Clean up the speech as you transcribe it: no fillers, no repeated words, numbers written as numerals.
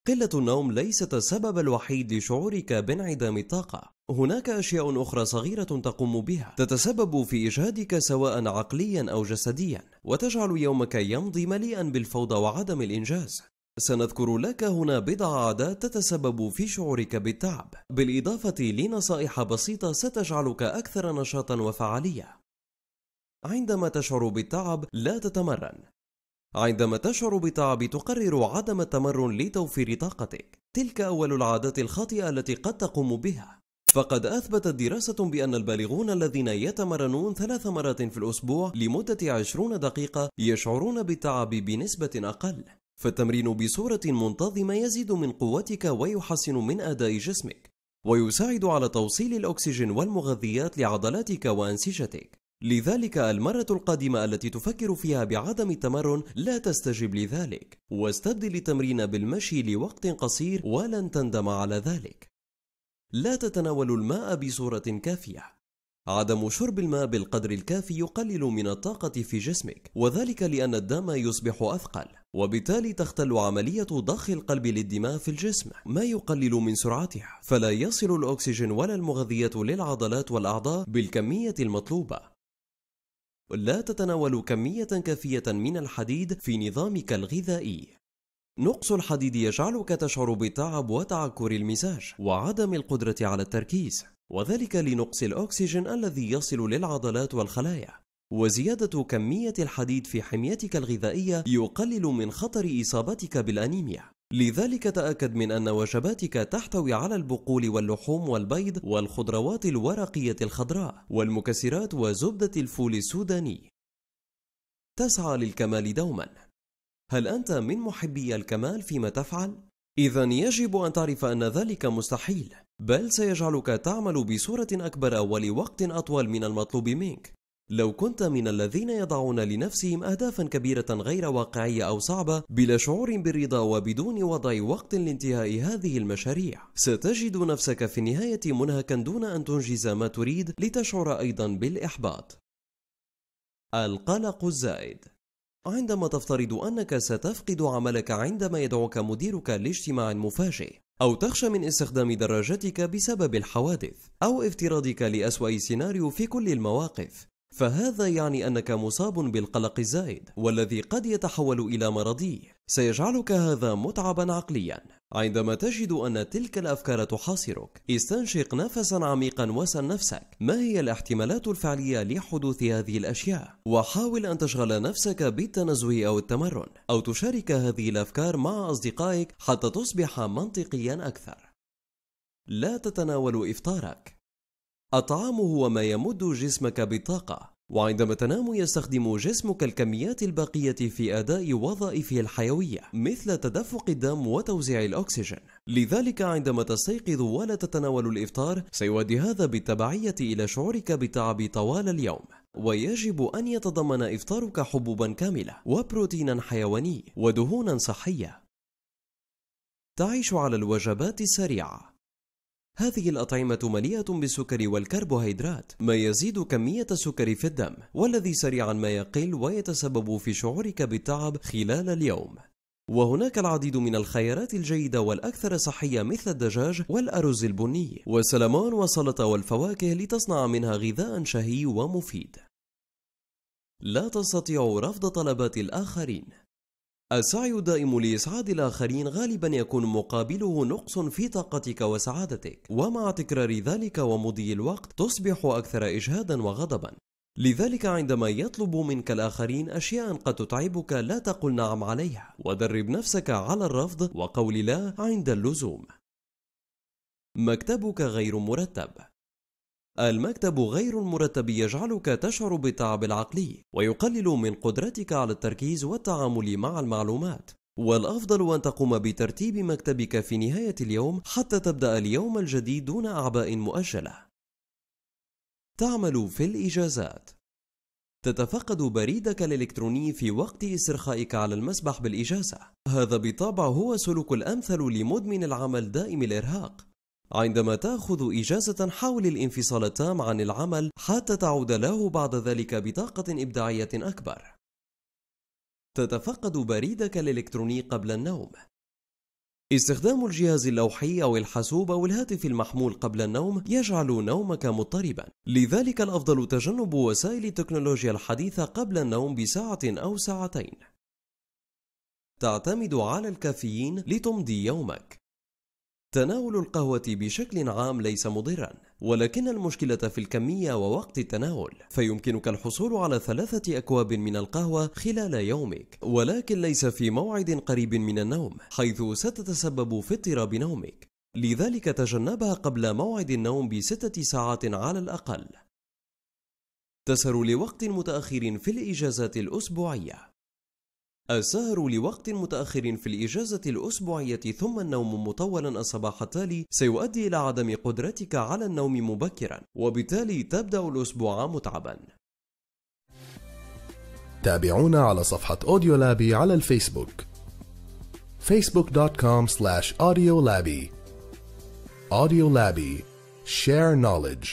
قلة النوم ليست السبب الوحيد لشعورك بانعدام الطاقة. هناك أشياء أخرى صغيرة تقوم بها تتسبب في إجهادك سواء عقليا أو جسديا، وتجعل يومك يمضي مليئا بالفوضى وعدم الإنجاز. سنذكر لك هنا بضع عادات تتسبب في شعورك بالتعب، بالإضافة لنصائح بسيطة ستجعلك أكثر نشاطا وفعالية. عندما تشعر بالتعب لا تتمرن. عندما تشعر بالتعب تقرر عدم التمرن لتوفير طاقتك. تلك أول العادات الخاطئة التي قد تقوم بها. فقد أثبتت دراسة بأن البالغون الذين يتمرنون 3 مرات في الأسبوع لمدة 20 دقيقة يشعرون بالتعب بنسبة أقل. فالتمرين بصورة منتظمة يزيد من قوتك ويحسن من أداء جسمك، ويساعد على توصيل الأكسجين والمغذيات لعضلاتك وأنسجتك. لذلك المرة القادمة التي تفكر فيها بعدم التمرن لا تستجب لذلك، واستبدل التمرين بالمشي لوقت قصير ولن تندم على ذلك. لا تتناول الماء بصورة كافية. عدم شرب الماء بالقدر الكافي يقلل من الطاقة في جسمك، وذلك لأن الدم يصبح أثقل، وبالتالي تختل عملية ضخ القلب للدماء في الجسم، ما يقلل من سرعتها، فلا يصل الأكسجين ولا المغذيات للعضلات والأعضاء بالكمية المطلوبة. لا تتناول كمية كافية من الحديد في نظامك الغذائي. نقص الحديد يجعلك تشعر بالتعب وتعكر المزاج وعدم القدرة على التركيز، وذلك لنقص الأكسجين الذي يصل للعضلات والخلايا. وزيادة كمية الحديد في حميتك الغذائية يقلل من خطر إصابتك بالأنيميا. لذلك تأكد من أن وجباتك تحتوي على البقول واللحوم والبيض والخضروات الورقية الخضراء والمكسرات وزبدة الفول السوداني. تسعى للكمال دوما. هل أنت من محبي الكمال فيما تفعل؟ إذن يجب أن تعرف أن ذلك مستحيل، بل سيجعلك تعمل بصورة أكبر ولوقت أطول من المطلوب منك. لو كنت من الذين يضعون لنفسهم أهدافا كبيرة غير واقعية أو صعبة بلا شعور بالرضا وبدون وضع وقت لانتهاء هذه المشاريع، ستجد نفسك في النهاية منهكا دون أن تنجز ما تريد، لتشعر أيضا بالإحباط. القلق الزائد. عندما تفترض أنك ستفقد عملك عندما يدعوك مديرك لاجتماع مفاجئ، أو تخشى من استخدام دراجتك بسبب الحوادث، أو افتراضك لأسوأ سيناريو في كل المواقف، فهذا يعني أنك مصاب بالقلق الزائد، والذي قد يتحول إلى مرضي. سيجعلك هذا متعبا عقليا. عندما تجد أن تلك الأفكار تحاصرك، استنشق نفسا عميقا واسأل نفسك: ما هي الاحتمالات الفعلية لحدوث هذه الأشياء؟ وحاول أن تشغل نفسك بالتنزه أو التمرن، أو تشارك هذه الأفكار مع أصدقائك حتى تصبح منطقيا أكثر. لا تتناول إفطارك. الطعام هو ما يمد جسمك بالطاقة، وعندما تنام يستخدم جسمك الكميات الباقية في أداء وظائفه الحيوية مثل تدفق الدم وتوزيع الأكسجين. لذلك عندما تستيقظ ولا تتناول الإفطار سيؤدي هذا بالتبعية إلى شعورك بالتعب طوال اليوم. ويجب أن يتضمن إفطارك حبوبا كاملة وبروتينا حيواني ودهونا صحية. تعيش على الوجبات السريعة. هذه الأطعمة مليئة بالسكر والكربوهيدرات، ما يزيد كمية السكر في الدم، والذي سريعا ما يقل ويتسبب في شعورك بالتعب خلال اليوم. وهناك العديد من الخيارات الجيدة والأكثر صحية مثل الدجاج والأرز البني والسلمون والسلطة والفواكه لتصنع منها غذاء شهي ومفيد. لا تستطيع رفض طلبات الآخرين. السعي الدائم لإسعاد الآخرين غالبا يكون مقابله نقص في طاقتك وسعادتك، ومع تكرار ذلك ومضي الوقت تصبح أكثر إجهادا وغضبا. لذلك عندما يطلب منك الآخرين أشياء قد تتعبك لا تقل نعم عليها، ودرب نفسك على الرفض وقول لا عند اللزوم. مكتبك غير مرتب. المكتب غير المرتب يجعلك تشعر بالتعب العقلي، ويقلل من قدرتك على التركيز والتعامل مع المعلومات. والأفضل أن تقوم بترتيب مكتبك في نهاية اليوم حتى تبدأ اليوم الجديد دون أعباء مؤجلة. تعمل في الإجازات. تتفقد بريدك الإلكتروني في وقت استرخائك على المسبح بالإجازة. هذا بالطبع هو السلوك الأمثل لمدمن العمل دائم الإرهاق. عندما تأخذ إجازة حاول الانفصال التام عن العمل حتى تعود له بعد ذلك بطاقة إبداعية أكبر. تتفقد بريدك الإلكتروني قبل النوم. استخدام الجهاز اللوحي أو الحاسوب أو الهاتف المحمول قبل النوم يجعل نومك مضطربا، لذلك الأفضل تجنب وسائل التكنولوجيا الحديثة قبل النوم بساعة أو ساعتين. تعتمد على الكافيين لتمضي يومك. تناول القهوة بشكل عام ليس مضرا، ولكن المشكلة في الكمية ووقت التناول، فيمكنك الحصول على 3 أكواب من القهوة خلال يومك، ولكن ليس في موعد قريب من النوم، حيث ستتسبب في اضطراب نومك، لذلك تجنبها قبل موعد النوم ب6 ساعات على الأقل. تسهر لوقت متأخر في الإجازات الأسبوعية. السهر لوقت متأخر في الإجازة الأسبوعية ثم النوم مطولا الصباح التالي سيؤدي إلى عدم قدرتك على النوم مبكرا، وبالتالي تبدأ الأسبوع متعبا. تابعونا على صفحة أوديولابي على الفيسبوك facebook.com/audiolabby. Audiolabby. Share knowledge.